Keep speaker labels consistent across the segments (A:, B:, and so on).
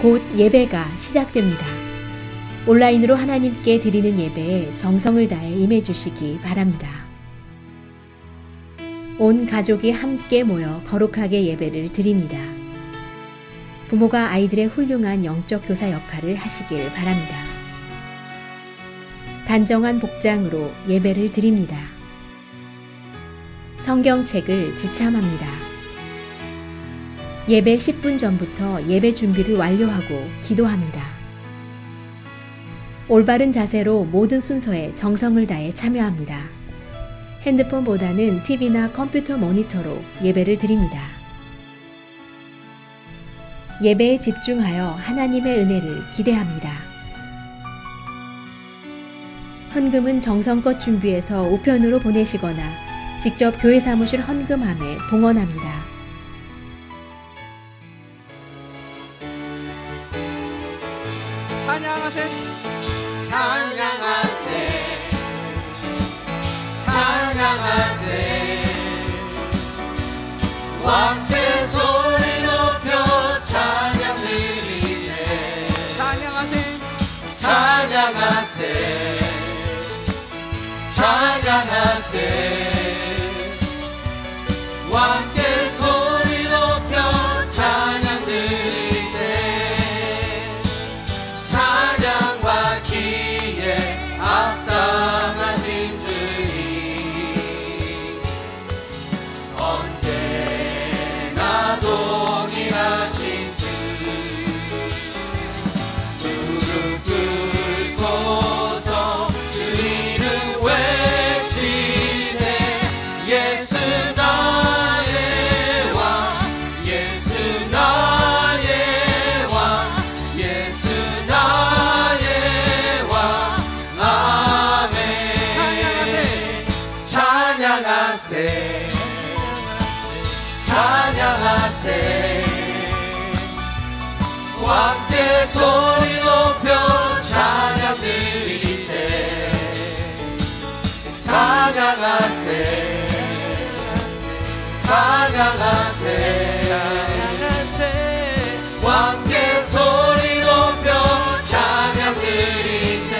A: 곧 예배가 시작됩니다. 온라인으로 하나님께 드리는 예배에 정성을 다해 임해 주시기 바랍니다. 온 가족이 함께 모여 거룩하게 예배를 드립니다. 부모가 아이들의 훌륭한 영적 교사 역할을 하시길 바랍니다. 단정한 복장으로 예배를 드립니다. 성경책을 지참합니다. 예배 10분 전부터 예배 준비를 완료하고 기도합니다. 올바른 자세로 모든 순서에 정성을 다해 참여합니다. 핸드폰보다는 TV나 컴퓨터 모니터로 예배를 드립니다. 예배에 집중하여 하나님의 은혜를 기대합니다. 헌금은 정성껏 준비해서 우편으로 보내시거나 직접 교회 사무실 헌금함에 봉헌합니다.
B: 찬양하세, 찬양하세, 찬양하세. 왕께 소리 높여 찬양 드리세. 찬양하세, 찬양하세, 찬양하세. 왕께 소리 높여 찬양 드리세. 찬양과 기에 합당하신 주님, 언제나 동일하신 주. 무릎 꿇고서 주 이름 외치세. 예수 나의 왕, 예수 나의 왕, 예수 나의 왕. 아멘. 찬양하세, 찬양하세. 왕께 소리 높여 찬양 드리세. 찬양하세, 찬양하세. 왕께 소리 높여 찬양 드리세.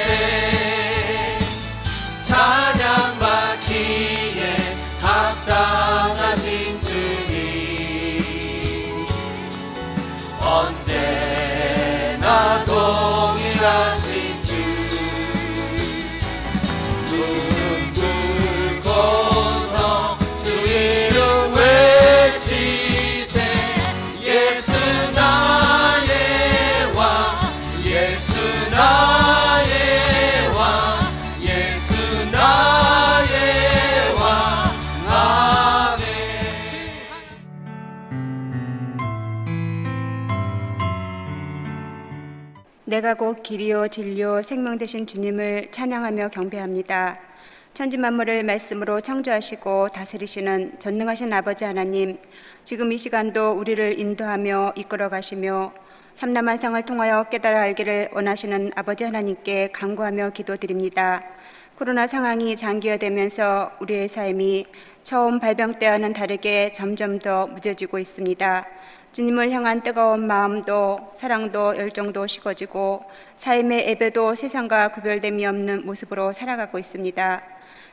B: 찬양 받기에 합당하신 주님, 언제나 동일하신 주. 무릎 꿇고서 주 이름 외치세. 예수 나의 왕, 예수 나의 왕, 예수 나의 왕. 아멘.
C: 내가 곧 길이요 진리요 생명 되신 주님을 찬양하며 경배합니다. 천지 만물을 말씀으로 창조하시고 다스리시는 전능하신 아버지 하나님, 지금 이 시간도 우리를 인도하며 이끌어 가시며 삼라만상을 통하여 깨달아 알기를 원하시는 아버지 하나님께 간구하며 기도드립니다. 코로나 상황이 장기화되면서 우리의 삶이 처음 발병 때와는 다르게 점점 더 무뎌지고 있습니다. 주님을 향한 뜨거운 마음도 사랑도 열정도 식어지고 삶의 예배도 세상과 구별됨이 없는 모습으로 살아가고 있습니다.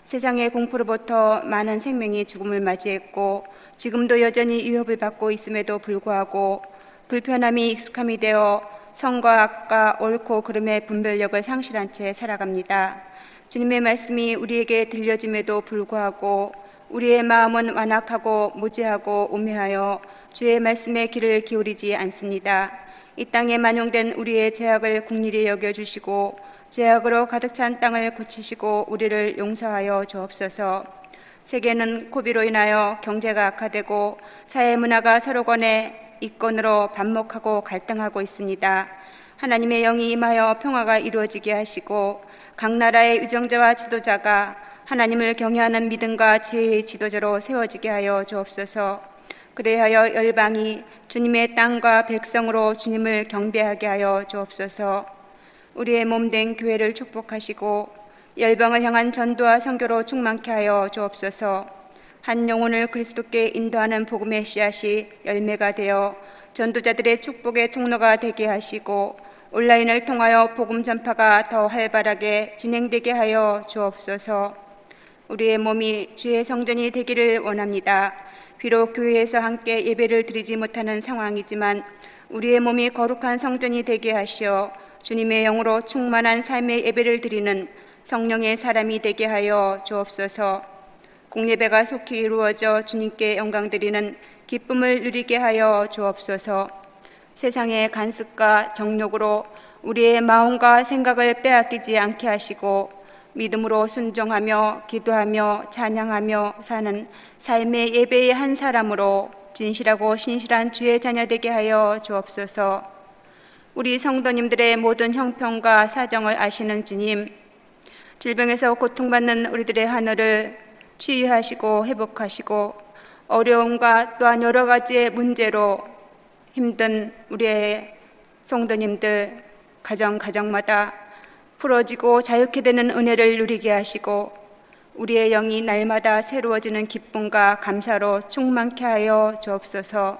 C: 세상의 공포로부터 많은 생명이 죽음을 맞이했고 지금도 여전히 위협을 받고 있음에도 불구하고 불편함이 익숙함이 되어 선과 악과 옳고 그름의 분별력을 상실한 채 살아갑니다. 주님의 말씀이 우리에게 들려짐에도 불구하고 우리의 마음은 완악하고 무지하고 우매하여 주의 말씀에 귀를 기울이지 않습니다. 이 땅에 만용된 우리의 죄악을 긍휼히 여겨주시고 죄악으로 가득 찬 땅을 고치시고 우리를 용서하여 주옵소서. 세계는 코비로 인하여 경제가 악화되고 사회 문화가 서로 간에 이권으로 반목하고 갈등하고 있습니다. 하나님의 영이 임하여 평화가 이루어지게 하시고 각 나라의 유정자와 지도자가 하나님을 경외하는 믿음과 지혜의 지도자로 세워지게 하여 주옵소서. 그래하여 열방이 주님의 땅과 백성으로 주님을 경배하게 하여 주옵소서. 우리의 몸된 교회를 축복하시고 열방을 향한 전도와 선교로 충만케 하여 주옵소서. 한 영혼을 그리스도께 인도하는 복음의 씨앗이 열매가 되어 전도자들의 축복의 통로가 되게 하시고 온라인을 통하여 복음 전파가 더 활발하게 진행되게 하여 주옵소서. 우리의 몸이 주의 성전이 되기를 원합니다. 비록 교회에서 함께 예배를 드리지 못하는 상황이지만 우리의 몸이 거룩한 성전이 되게 하시어 주님의 영으로 충만한 삶의 예배를 드리는 성령의 사람이 되게 하여 주옵소서. 공예배가 속히 이루어져 주님께 영광 드리는 기쁨을 누리게 하여 주옵소서. 세상의 간습과 정욕으로 우리의 마음과 생각을 빼앗기지 않게 하시고 믿음으로 순종하며 기도하며 찬양하며 사는 삶의 예배의 한 사람으로 진실하고 신실한 주의 자녀 되게 하여 주옵소서. 우리 성도님들의 모든 형편과 사정을 아시는 주님, 질병에서 고통받는 우리들의 하늘을 치유하시고 회복하시고 어려움과 또한 여러 가지의 문제로 힘든 우리의 성도님들 가정마다 풀어지고 자유케 되는 은혜를 누리게 하시고 우리의 영이 날마다 새로워지는 기쁨과 감사로 충만케 하여 주옵소서.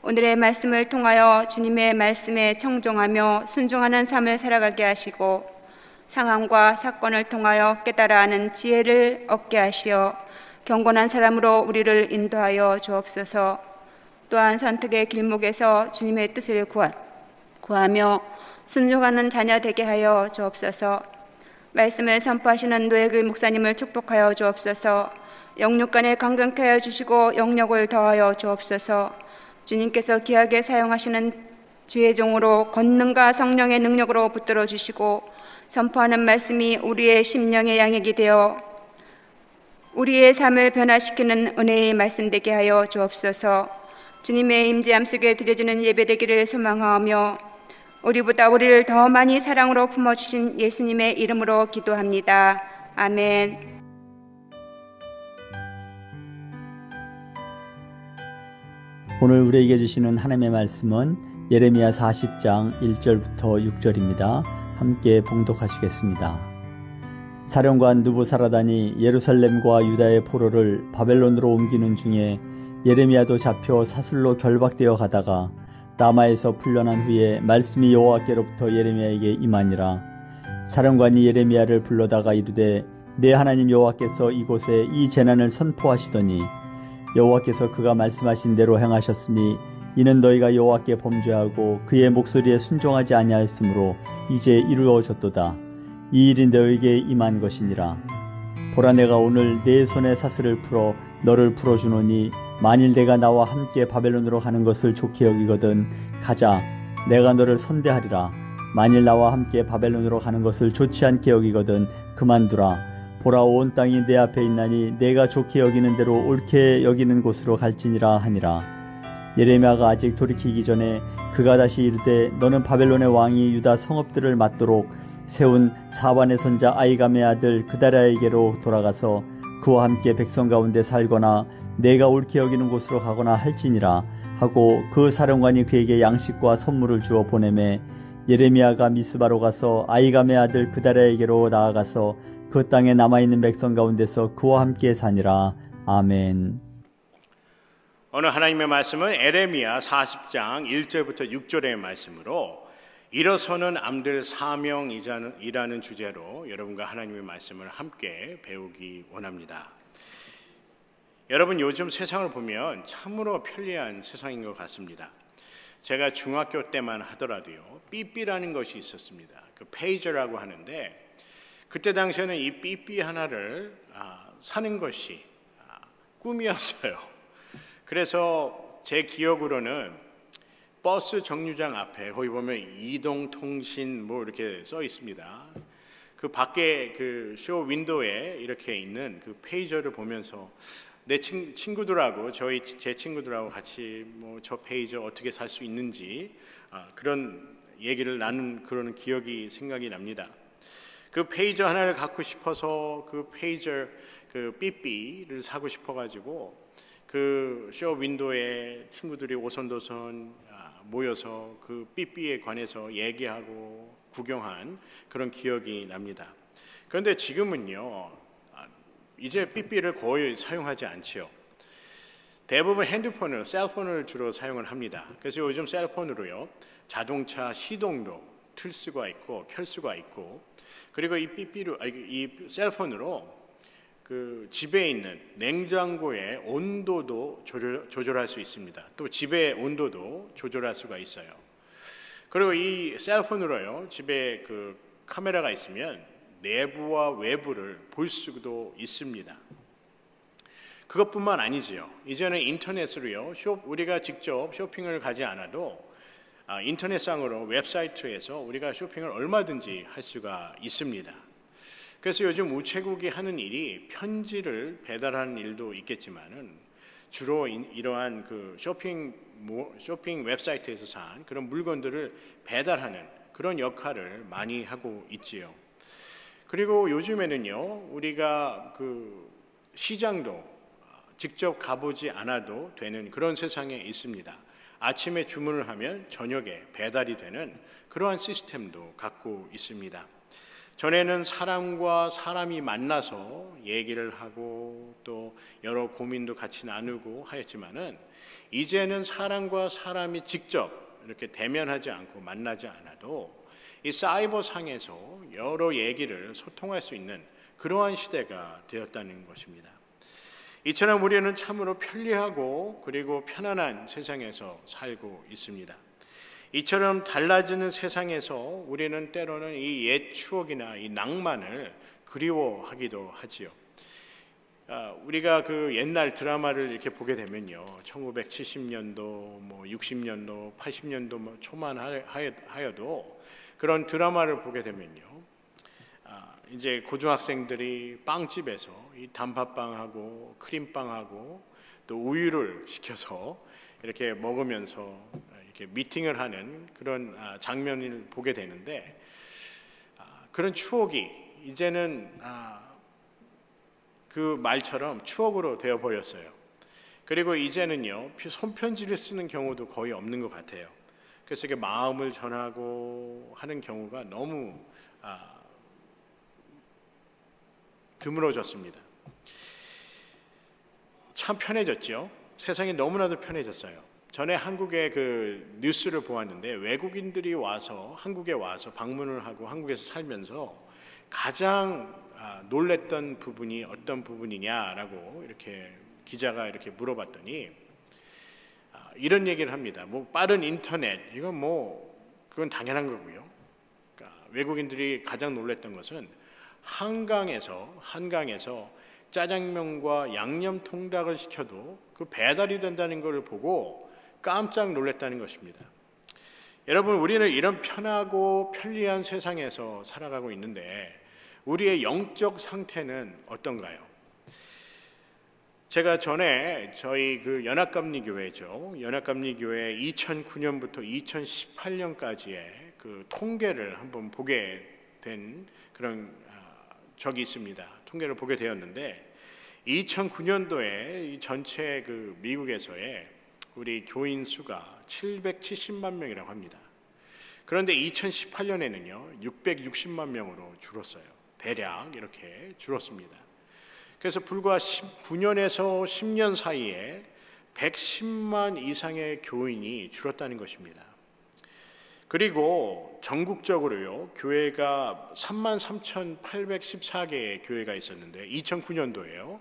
C: 오늘의 말씀을 통하여 주님의 말씀에 청종하며 순종하는 삶을 살아가게 하시고 상황과 사건을 통하여 깨달아 하는 지혜를 얻게 하시어 경건한 사람으로 우리를 인도하여 주옵소서. 또한 선택의 길목에서 주님의 뜻을 구하며 순종하는 자녀 되게 하여 주옵소서. 말씀을 선포하시는 노예교회 목사님을 축복하여 주옵소서. 영육간에 강건케 하여 주시고 영력을 더하여 주옵소서. 주님께서 귀하게 사용하시는 주의 종으로 권능과 성령의 능력으로 붙들어 주시고 선포하는 말씀이 우리의 심령의 양액이 되어 우리의 삶을 변화시키는 은혜의 말씀 되게 하여 주옵소서. 주님의 임재함 속에 드려지는 예배되기를 소망하며 우리보다 우리를 더 많이 사랑으로 품어주신 예수님의 이름으로 기도합니다. 아멘.
D: 오늘 우리에게 주시는 하나님의 말씀은 예레미야 40장 1절부터 6절입니다. 함께 봉독하시겠습니다. 사령관 느부사라단이 예루살렘과 유다의 포로를 바벨론으로 옮기는 중에 예레미야도 잡혀 사슬로 결박되어 가다가 라마에서 풀려난 후에 말씀이 여호와께로부터 예레미야에게 임하니라. 사령관이 예레미야를 불러다가 이르되 내 하나님 여호와께서 이곳에 이 재난을 선포하시더니 여호와께서 그가 말씀하신 대로 행하셨으니 이는 너희가 여호와께 범죄하고 그의 목소리에 순종하지 아니하였으므로 이제 이루어졌도다. 이 일이 너에게 임한 것이니라. 보라, 내가 오늘 내 손에 사슬을 풀어 너를 풀어주노니 만일 내가 나와 함께 바벨론으로 가는 것을 좋게 여기거든 가자, 내가 너를 선대하리라. 만일 나와 함께 바벨론으로 가는 것을 좋지 않게 여기거든 그만두라. 보라, 온 땅이 내 앞에 있나니 내가 좋게 여기는 대로 옳게 여기는 곳으로 갈지니라 하니라. 예레미야가 아직 돌이키기 전에 그가 다시 이르되 너는 바벨론의 왕이 유다 성읍들을 맞도록 세운 사반의 손자 아이감의 아들 그다랴에게로 돌아가서 그와 함께 백성 가운데 살거나 내가 옳게 여기는 곳으로 가거나 할지니라 하고 그 사령관이 그에게 양식과 선물을 주어 보내매 예레미야가 미스바로 가서 아이감의 아들 그다랴에게로 나아가서 그 땅에 남아있는 백성 가운데서 그와 함께 사니라. 아멘.
E: 오늘 하나님의 말씀은 예레미야 40장 1절부터 6절의 말씀으로 일어서는 암들 사명이라는 주제로 여러분과 하나님의 말씀을 함께 배우기 원합니다. 여러분, 요즘 세상을 보면 참으로 편리한 세상인 것 같습니다. 제가 중학교 때만 하더라도요, 삐삐라는 것이 있었습니다. 그 페이저라고 하는데 그때 당시에는 이 삐삐 하나를 사는 것이 꿈이었어요. 그래서 제 기억으로는 버스 정류장 앞에 거기 보면 이동통신 뭐 이렇게 써 있습니다. 그 밖에 그 쇼 윈도우에 이렇게 있는 그 페이저를 보면서 내 친구들하고 제 친구들하고 같이 뭐 저 페이저 어떻게 살 수 있는지 그런 얘기를 나눈 그런 기억이 생각이 납니다. 그 페이저 하나를 갖고 싶어서 그 페이저 그 삐삐를 사고 싶어가지고 그 쇼 윈도우에 친구들이 오손도손 모여서 그 삐삐에 관해서 얘기하고 구경한 그런 기억이 납니다. 그런데 지금은요, 이제 삐삐를 거의 사용하지 않지요. 대부분 핸드폰을, 셀폰을 주로 사용을 합니다. 그래서 요즘 셀폰으로요, 자동차 시동도 틀 수가 있고 켤 수가 있고, 그리고 이 셀폰으로 그 집에 있는 냉장고의 온도도 조절할 수 있습니다. 또 집의 온도도 조절할 수가 있어요. 그리고 이 셀폰으로요, 집에 그 카메라가 있으면 내부와 외부를 볼 수도 있습니다. 그것뿐만 아니지요. 이제는 인터넷으로요, 우리가 직접 쇼핑을 가지 않아도 인터넷상으로 웹사이트에서 우리가 쇼핑을 얼마든지 할 수가 있습니다. 그래서 요즘 우체국이 하는 일이 편지를 배달하는 일도 있겠지만은 주로 이러한 그 쇼핑 웹사이트에서 산 그런 물건들을 배달하는 그런 역할을 많이 하고 있지요. 그리고 요즘에는요, 우리가 그 시장도 직접 가보지 않아도 되는 그런 세상에 있습니다. 아침에 주문을 하면 저녁에 배달이 되는 그러한 시스템도 갖고 있습니다. 전에는 사람과 사람이 만나서 얘기를 하고 또 여러 고민도 같이 나누고 하였지만은 이제는 사람과 사람이 직접 이렇게 대면하지 않고 만나지 않아도 이 사이버 상에서 여러 얘기를 소통할 수 있는 그러한 시대가 되었다는 것입니다. 이처럼 우리는 참으로 편리하고 그리고 편안한 세상에서 살고 있습니다. 이처럼 달라지는 세상에서 우리는 때로는 이 옛 추억이나 이 낭만을 그리워하기도 하지요. 우리가 그 옛날 드라마를 이렇게 보게 되면요, 1970년도, 60년도, 80년도 초만 하여도 그런 드라마를 보게 되면요, 이제 고등학생들이 빵집에서 이 단팥빵하고 크림빵하고 또 우유를 시켜서 이렇게 먹으면서 이렇게 미팅을 하는 그런 장면을 보게 되는데, 그런 추억이 이제는 그 말처럼 추억으로 되어버렸어요. 그리고 이제는요, 손편지를 쓰는 경우도 거의 없는 것 같아요. 그래서 이게 마음을 전하고 하는 경우가 너무 드물어졌습니다. 참 편해졌죠. 세상이 너무나도 편해졌어요. 전에 한국의 그 뉴스를 보았는데 외국인들이 와서 한국에 와서 방문을 하고 한국에서 살면서 가장 놀랬던 부분이 어떤 부분이냐라고 이렇게 기자가 이렇게 물어봤더니 이런 얘기를 합니다. 빠른 인터넷, 이건 그건 당연한 거고요. 그러니까 외국인들이 가장 놀랬던 것은 한강에서 짜장면과 양념 통닭을 시켜도 그 배달이 된다는 걸 보고 깜짝 놀랐다는 것입니다. 여러분, 우리는 이런 편하고 편리한 세상에서 살아가고 있는데 우리의 영적 상태는 어떤가요? 제가 전에 저희 그 연합감리교회죠. 연합감리교회 2009년부터 2018년까지의 그 통계를 한번 보게 된 그런 적이 있습니다. 통계를 보게 되었는데 2009년도에 이 전체 그 미국에서의 우리 교인 수가 770만 명이라고 합니다. 그런데 2018년에는요 660만 명으로 줄었어요. 대략 이렇게 줄었습니다. 그래서 불과 9년에서 10년 사이에 110만 이상의 교인이 줄었다는 것입니다. 그리고 전국적으로요 교회가 33,814개의 교회가 있었는데 2009년도에요.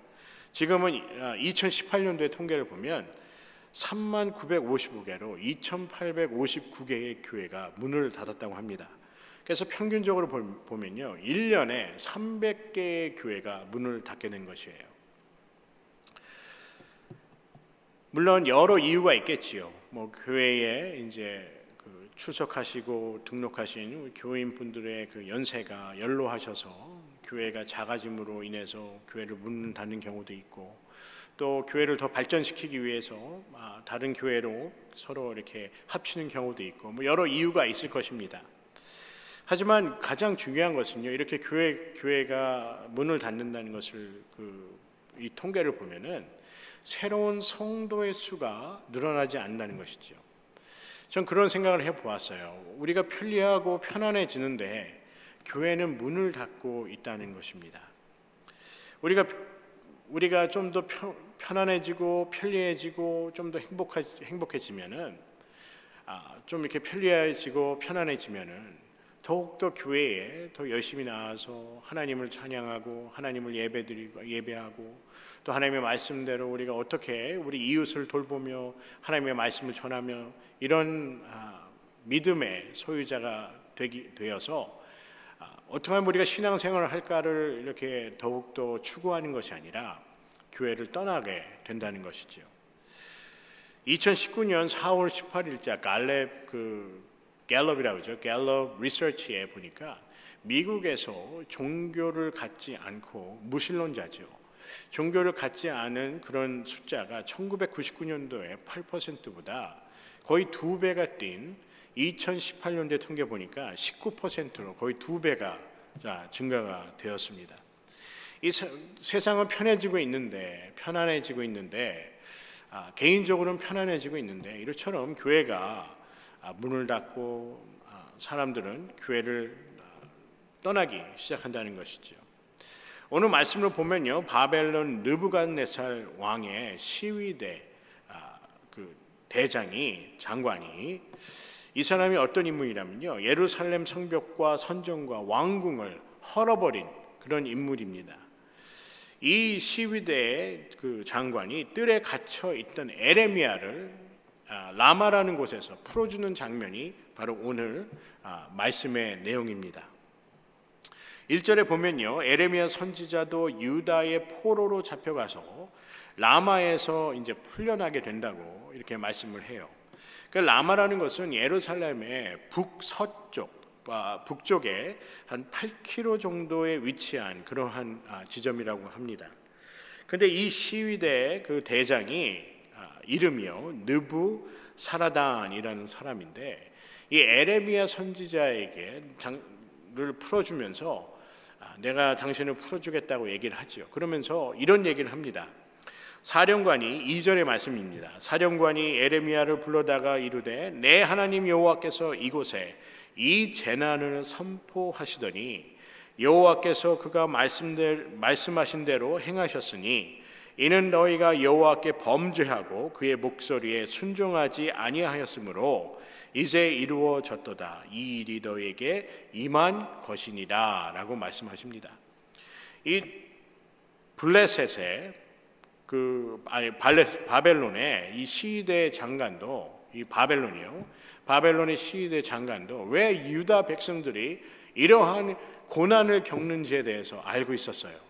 E: 지금은 2018년도의 통계를 보면 3955개로 2859개의 교회가 문을 닫았다고 합니다. 그래서 평균적으로 보면요 1년에 300개의 교회가 문을 닫게 된 것이에요. 물론 여러 이유가 있겠지요. 교회에 이제 출석하시고 등록하신 교인분들의 그 연세가 연로하셔서 교회가 작아짐으로 인해서 교회를 문 닫는 경우도 있고, 또 교회를 더 발전시키기 위해서 다른 교회로 서로 이렇게 합치는 경우도 있고, 여러 이유가 있을 것입니다. 하지만 가장 중요한 것은요, 이렇게 교회가 문을 닫는다는 것을 이 통계를 보면은 새로운 성도의 수가 늘어나지 않는다는 것이죠. 전 그런 생각을 해보았어요. 우리가 편리하고 편안해지는데 교회는 문을 닫고 있다는 것입니다. 우리가 좀 더 편안해지고 편리해지고 좀 더 행복해지면은 좀 이렇게 편리해지고 편안해지면은 더욱더 교회에 더 열심히 나와서 하나님을 찬양하고 하나님을 예배하고 또 하나님의 말씀대로 우리가 어떻게 우리 이웃을 돌보며 하나님의 말씀을 전하며 이런 믿음의 소유자가 되어서 어떻게 하면 우리가 신앙생활을 할까를 이렇게 더욱더 추구하는 것이 아니라 교회를 떠나게 된다는 것이죠. 2019년 4월 18일자 갤럽이라고 하죠. 갤럽 리서치에 보니까 미국에서 종교를 갖지 않고 무신론자죠. 종교를 갖지 않은 그런 숫자가 1999년도에 8%보다 거의 2배가 뛴 2018년도에 통계 보니까 19%로 거의 2배가 증가가 되었습니다. 이 세상은 편해지고 있는데 편안해지고 있는데 개인적으로는 편안해지고 있는데 이처럼 교회가 문을 닫고 사람들은 교회를 떠나기 시작한다는 것이죠. 오늘 말씀을 보면요, 바벨론 느부갓네살 왕의 시위대 장관이 이 사람이 어떤 인물이라면요, 예루살렘 성벽과 선정과 왕궁을 헐어버린 그런 인물입니다. 이 시위대의 장관이 뜰에 갇혀 있던 에레미야를 라마라는 곳에서 풀어주는 장면이 바로 오늘 말씀의 내용입니다. 1절에 보면요, 에레미야 선지자도 유다의 포로로 잡혀가서 라마에서 이제 풀려나게 된다고 이렇게 말씀을 해요. 그 라마라는 것은 예루살렘의 북쪽에 한 8km 정도에 위치한 그러한 지점이라고 합니다. 그런데 이 시위대 대장이 이름이요, 느부사라단이라는 사람인데 이 에레미야 선지자에게 를 풀어주면서 내가 당신을 풀어주겠다고 얘기를 하죠. 그러면서 이런 얘기를 합니다. 사령관이 2절의 말씀입니다. 사령관이 에레미야를 불러다가 이르되 내 하나님 여호와께서 이곳에 이 재난을 선포하시더니 여호와께서 그가 말씀하신 대로 행하셨으니 이는 너희가 여호와께 범죄하고 그의 목소리에 순종하지 아니하였으므로 이제 이루어졌도다. 이 일이 너희에게 임한 것이니라 라고 말씀하십니다. 이 블레셋의 바벨론의 이 시위대 장관도, 이 바벨론의 시위대 장관도 왜 유다 백성들이 이러한 고난을 겪는지에 대해서 알고 있었어요.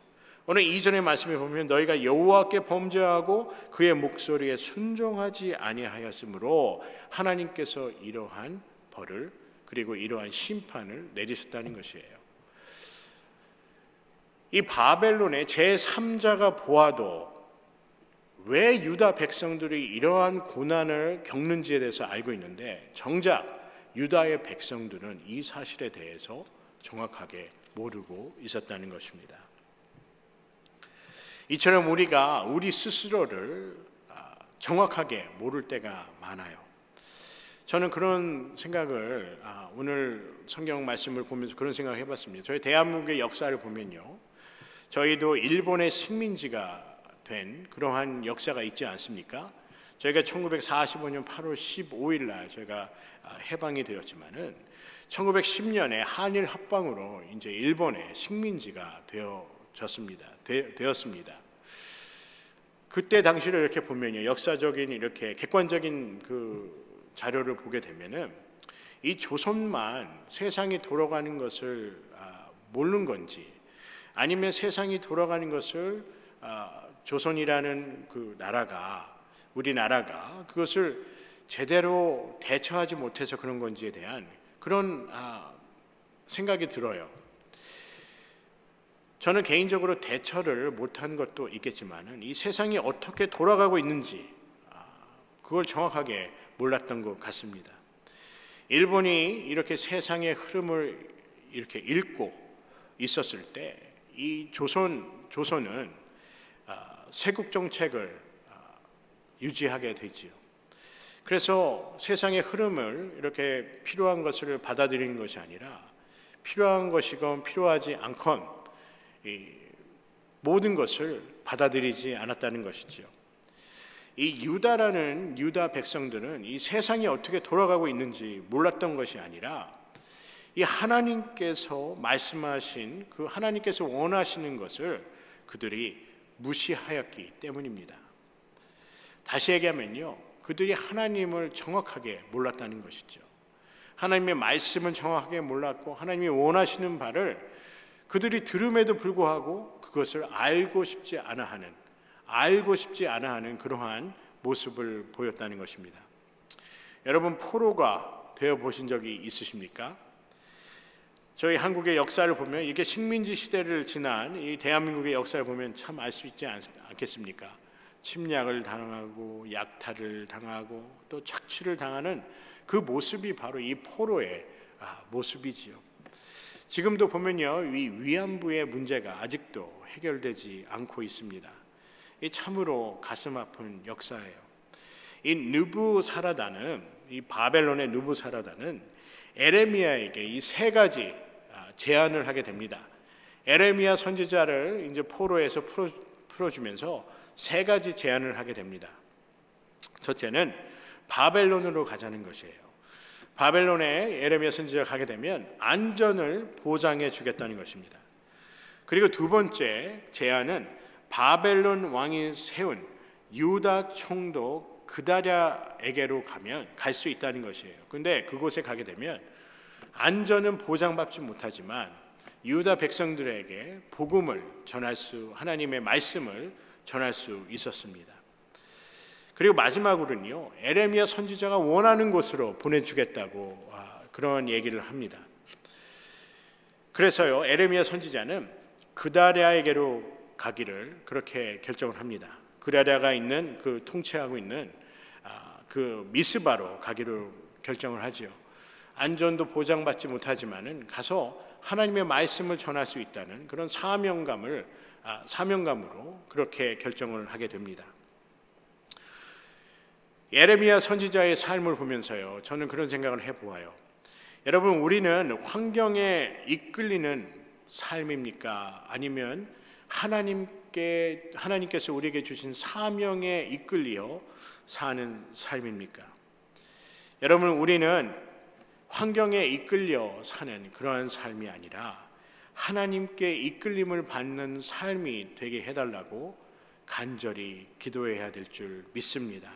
E: 오늘 이전의 말씀에 보면 너희가 여호와께 범죄하고 그의 목소리에 순종하지 아니하였으므로 하나님께서 이러한 벌을 그리고 이러한 심판을 내리셨다는 것이에요. 이 바벨론의 제3자가 보아도 왜 유다 백성들이 이러한 고난을 겪는지에 대해서 알고 있는데 정작 유다의 백성들은 이 사실에 대해서 정확하게 모르고 있었다는 것입니다. 이처럼 우리가 우리 스스로를 정확하게 모를 때가 많아요. 저는 그런 생각을 오늘 성경 말씀을 보면서 그런 생각을 해봤습니다. 저희 대한민국의 역사를 보면요, 저희도 일본의 식민지가 된 그러한 역사가 있지 않습니까? 저희가 1945년 8월 15일 날 저희가 해방이 되었지만은 1910년에 한일 합방으로 이제 일본의 식민지가 되었습니다. 그때 당시를 이렇게 보면요, 역사적인 이렇게 객관적인 자료를 보게 되면은 이 조선만 세상이 돌아가는 것을 모르는 건지, 아니면 세상이 돌아가는 것을 조선이라는 우리나라가 그것을 제대로 대처하지 못해서 그런 건지에 대한 그런 생각이 들어요. 저는 개인적으로 대처를 못한 것도 있겠지만은 이 세상이 어떻게 돌아가고 있는지 그걸 정확하게 몰랐던 것 같습니다. 일본이 이렇게 세상의 흐름을 이렇게 읽고 있었을 때 이 조선은 쇄국 정책을 유지하게 되지요. 그래서 세상의 흐름을 이렇게 필요한 것을 받아들이는 것이 아니라 필요한 것이건 필요하지 않건 모든 것을 받아들이지 않았다는 것이지요. 이 유다 백성들은 이 세상이 어떻게 돌아가고 있는지 몰랐던 것이 아니라 이 하나님께서 말씀하신 그 하나님께서 원하시는 것을 그들이 무시하였기 때문입니다. 다시 얘기하면요, 그들이 하나님을 정확하게 몰랐다는 것이죠. 하나님의 말씀을 정확하게 몰랐고 하나님이 원하시는 바를 그들이 들음에도 불구하고 그것을 알고 싶지 않아 하는 그러한 모습을 보였다는 것입니다. 여러분, 포로가 되어 보신 적이 있으십니까? 저희 한국의 역사를 보면 이렇게 식민지 시대를 지난 이 대한민국의 역사를 보면 참 알 수 있지 않겠습니까? 침략을 당하고 약탈을 당하고 또 착취를 당하는 그 모습이 바로 이 포로의 모습이지요. 지금도 보면요, 이 위안부의 문제가 아직도 해결되지 않고 있습니다. 이 참으로 가슴 아픈 역사예요. 이 느부사라다는, 이 바벨론의 느부사라다는 에레미야에게 이 세 가지 제안을 하게 됩니다. 에레미야 선지자를 이제 포로에서 풀어주면서 세 가지 제안을 하게 됩니다. 첫째는 바벨론으로 가자는 것이에요. 바벨론에 에레미야 선지자가 가게 되면 안전을 보장해 주겠다는 것입니다. 그리고 두 번째 제안은 바벨론 왕이 세운 유다 총독 그다랴에게로 갈 수 있다는 것이에요. 그런데 그곳에 가게 되면 안전은 보장받지 못하지만 유다 백성들에게 복음을 하나님의 말씀을 전할 수 있었습니다. 그리고 마지막으로는요, 에레미야 선지자가 원하는 곳으로 보내주겠다고 그런 얘기를 합니다. 그래서요, 에레미야 선지자는 그다랴에게로 가기를 그렇게 결정을 합니다. 그다랴가 있는 그 통치하고 있는 그 미스바로 가기로 결정을 하지요. 안전도 보장받지 못하지만은 가서 하나님의 말씀을 전할 수 있다는 그런 사명감으로 그렇게 결정을 하게 됩니다. 에레미야 선지자의 삶을 보면서요, 저는 그런 생각을 해보아요. 여러분, 우리는 환경에 이끌리는 삶입니까? 아니면 하나님께서 우리에게 주신 사명에 이끌려 사는 삶입니까? 여러분, 우리는 환경에 이끌려 사는 그러한 삶이 아니라 하나님께 이끌림을 받는 삶이 되게 해달라고 간절히 기도해야 될 줄 믿습니다.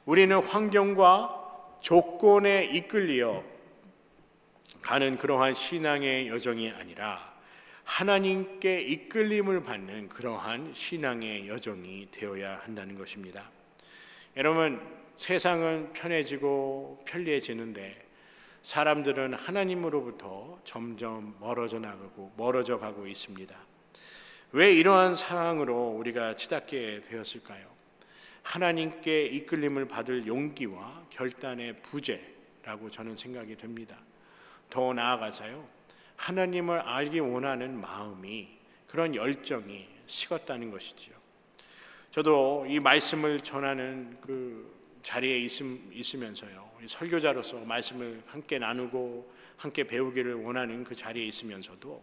E: 우리는 환경과 조건에 이끌려 가는 그러한 신앙의 여정이 아니라 하나님께 이끌림을 받는 그러한 신앙의 여정이 되어야 한다는 것입니다. 여러분, 세상은 편해지고 편리해지는데 사람들은 하나님으로부터 점점 멀어져 가고 있습니다. 왜 이러한 상황으로 우리가 치닫게 되었을까요? 하나님께 이끌림을 받을 용기와 결단의 부재라고 저는 생각이 됩니다. 더 나아가서요, 하나님을 알기 원하는 마음이, 그런 열정이 식었다는 것이지요. 저도 이 말씀을 전하는 그 자리에 있으면서요, 설교자로서 말씀을 함께 나누고 함께 배우기를 원하는 그 자리에 있으면서도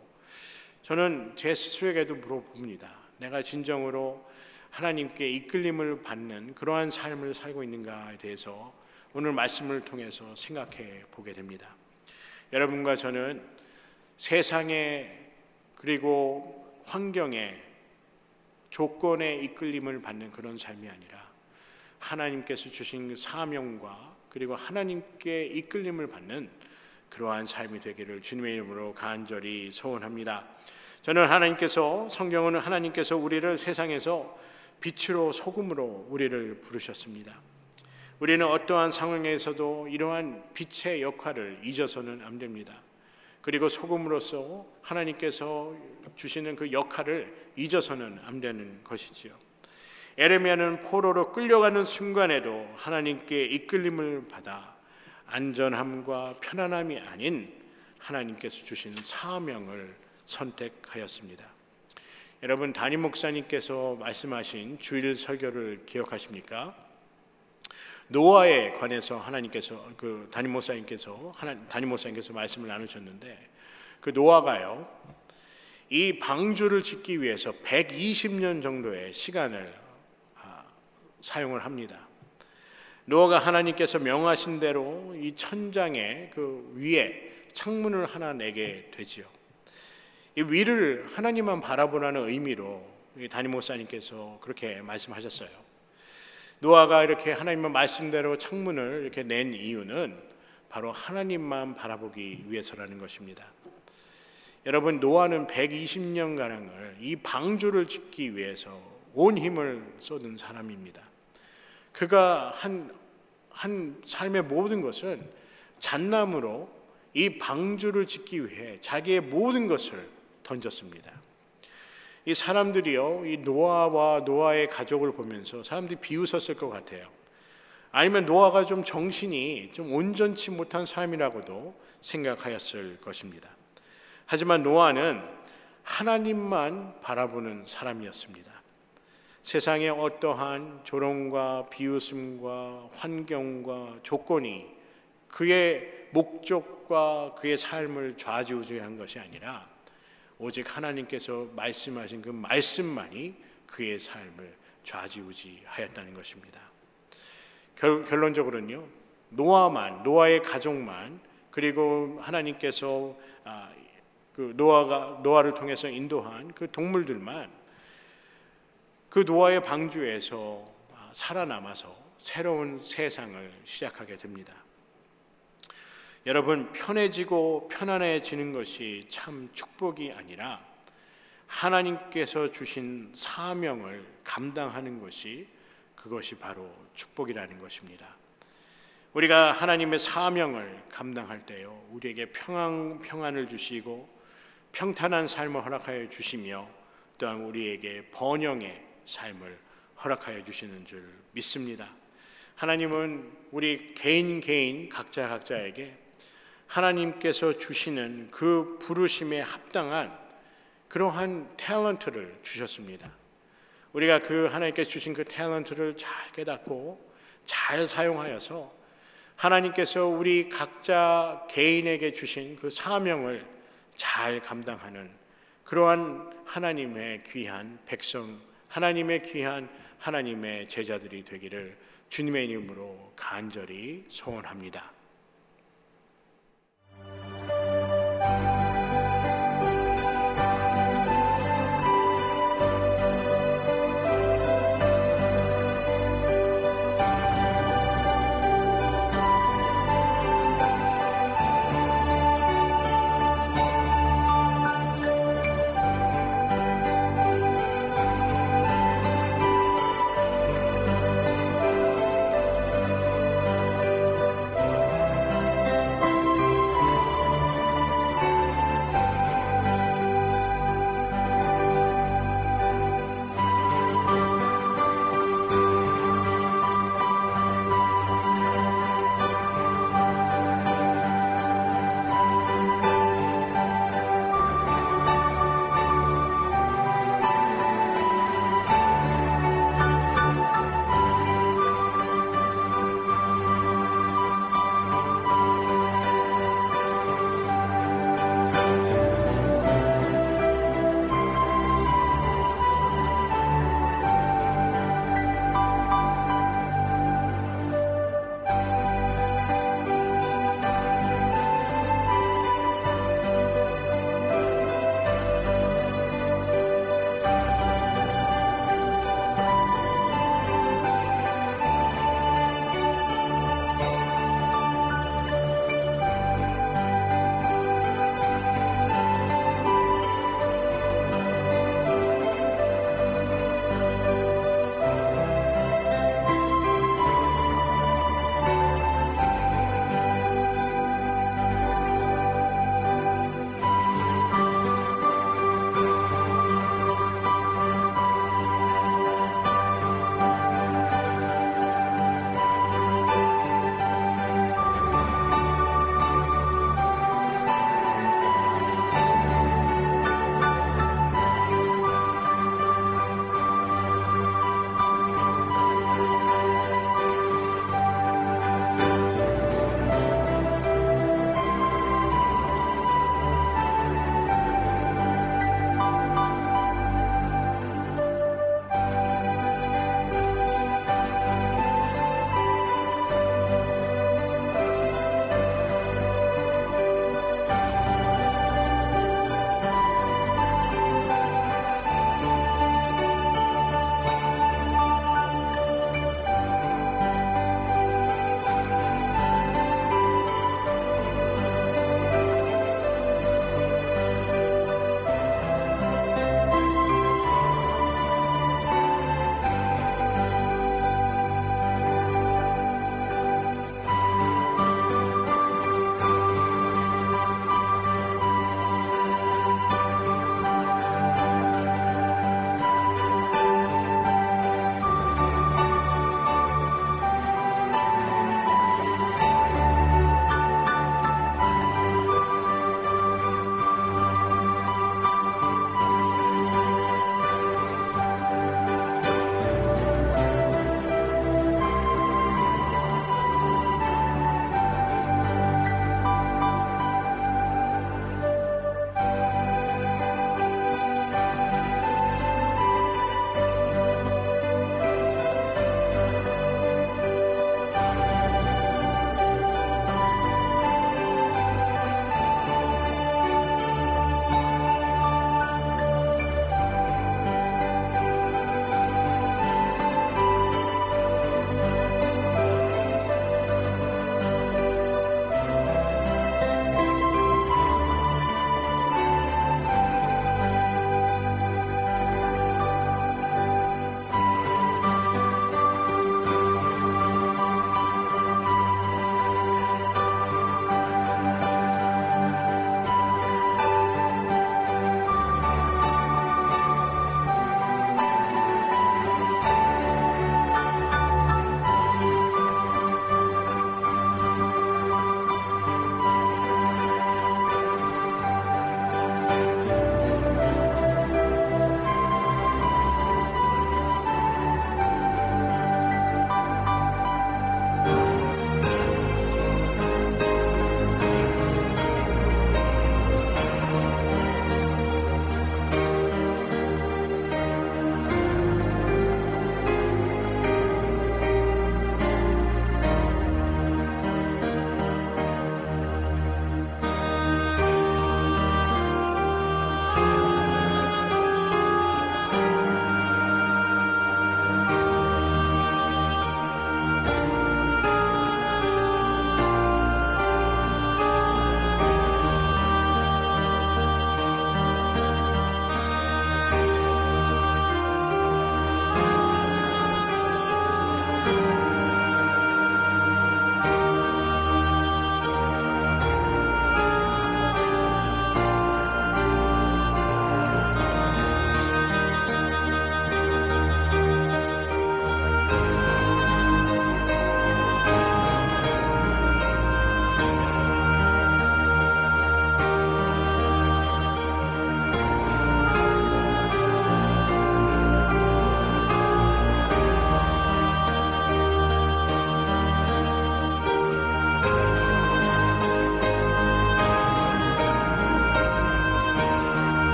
E: 저는 제 스스로에게도 물어봅니다. 내가 진정으로 하나님께 이끌림을 받는 그러한 삶을 살고 있는가에 대해서 오늘 말씀을 통해서 생각해 보게 됩니다. 여러분과 저는 세상에 그리고 환경에 조건에 이끌림을 받는 그런 삶이 아니라 하나님께서 주신 사명과 그리고 하나님께 이끌림을 받는 그러한 삶이 되기를 주님의 이름으로 간절히 소원합니다. 저는 성경은 하나님께서 우리를 세상에서 빛으로 소금으로 우리를 부르셨습니다. 우리는 어떠한 상황에서도 이러한 빛의 역할을 잊어서는 안 됩니다. 그리고 소금으로서 하나님께서 주시는 그 역할을 잊어서는 안 되는 것이지요. 에레미야는 포로로 끌려가는 순간에도 하나님께 이끌림을 받아 안전함과 편안함이 아닌 하나님께서 주신 사명을 선택하였습니다. 여러분, 담임 목사님께서 말씀하신 주일 설교를 기억하십니까? 노아에 관해서 담임 목사님께서 말씀을 나누셨는데, 그 노아가요, 이 방주를 짓기 위해서 120년 정도의 시간을 사용을 합니다. 노아가 하나님께서 명하신 대로 이 천장의 그 위에 창문을 하나 내게 되지요. 이 위를 하나님만 바라보라는 의미로 담임 목사님께서 그렇게 말씀하셨어요. 노아가 이렇게 하나님의 말씀대로 창문을 이렇게 낸 이유는 바로 하나님만 바라보기 위해서라는 것입니다. 여러분, 노아는 120년가량을 이 방주를 짓기 위해서 온 힘을 쏟은 사람입니다. 그가 한 삶의 모든 것은 잣나무로 이 방주를 짓기 위해 자기의 모든 것을 던졌습니다. 이 사람들이요, 이 노아와 노아의 가족을 보면서 사람들이 비웃었을 것 같아요. 아니면 노아가 좀 정신이 좀 온전치 못한 사람이라고도 생각하였을 것입니다. 하지만 노아는 하나님만 바라보는 사람이었습니다. 세상의 어떠한 조롱과 비웃음과 환경과 조건이 그의 목적과 그의 삶을 좌지우지한 것이 아니라 오직 하나님께서 말씀하신 그 말씀만이 그의 삶을 좌지우지하였다는 것입니다. 결론적으로는요, 노아의 가족만, 그리고 하나님께서 그 노아를 통해서 인도한 그 동물들만 그 노아의 방주에서 살아남아서 새로운 세상을 시작하게 됩니다. 여러분, 편해지고 편안해지는 것이 참 축복이 아니라 하나님께서 주신 사명을 감당하는 것이, 그것이 바로 축복이라는 것입니다. 우리가 하나님의 사명을 감당할 때요, 우리에게 평안을 주시고 평탄한 삶을 허락하여 주시며 또한 우리에게 번영의 삶을 허락하여 주시는 줄 믿습니다. 하나님은 우리 개인 각자에게 하나님께서 주시는 그 부르심에 합당한 그러한 탤런트를 주셨습니다. 우리가 그 하나님께서 주신 그 탤런트를 잘 깨닫고 잘 사용하여서 하나님께서 우리 각자 개인에게 주신 그 사명을 잘 감당하는 그러한 하나님의 귀한 백성, 하나님의 귀한 하나님의 제자들이 되기를 주님의 이름으로 간절히 소원합니다.